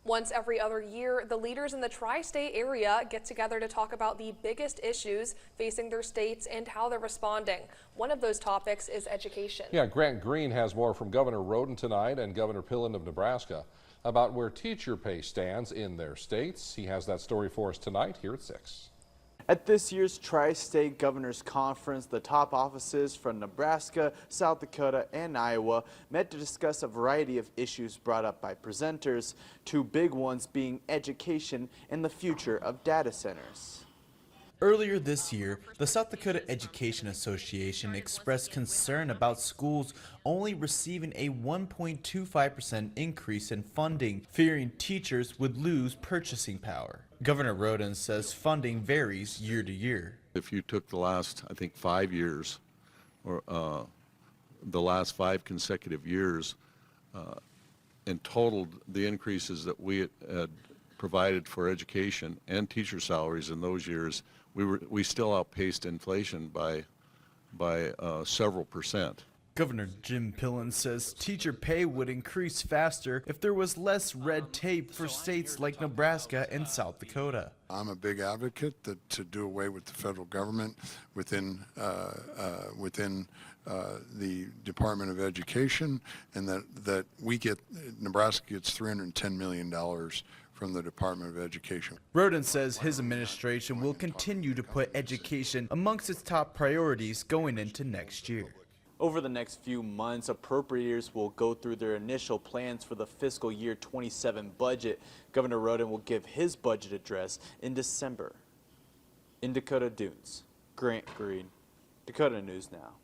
Once every other year, the leaders in the tri-state area get together to talk about the biggest issues facing their states and how they're responding. One of those topics is education. Yeah, Grant Green has more from Governor Rhoden tonight and Governor Pillen of Nebraska about where teacher pay stands in their states. He has that story for us tonight here at 6. At this year's Tri-State Governors Conference, the top offices from Nebraska, South Dakota, and Iowa met to discuss a variety of issues brought up by presenters, two big ones being education and the future of data centers. Earlier this year, the South Dakota Education Association expressed concern about schools only receiving a 1.25% increase in funding, fearing teachers would lose purchasing power. Governor Rhoden says funding varies year to year. If you took the last, I think, 5 years, or the last 5 consecutive years, and totaled the increases that we had provided for education and teacher salaries in those years, we still outpaced inflation by several percent. Governor Jim Pillen says teacher pay would increase faster if there was less red tape for states like Nebraska and South Dakota. I'm a big advocate to do away with the federal government within the Department of Education, and that Nebraska gets $310 million from the Department of Education. Rhoden says his administration will continue to put education amongst its top priorities going into next year. Over the next few months, appropriators will go through their initial plans for the fiscal year 27 budget. Governor Rhoden will give his budget address in December. In Dakota Dunes, Grant Green, Dakota News Now.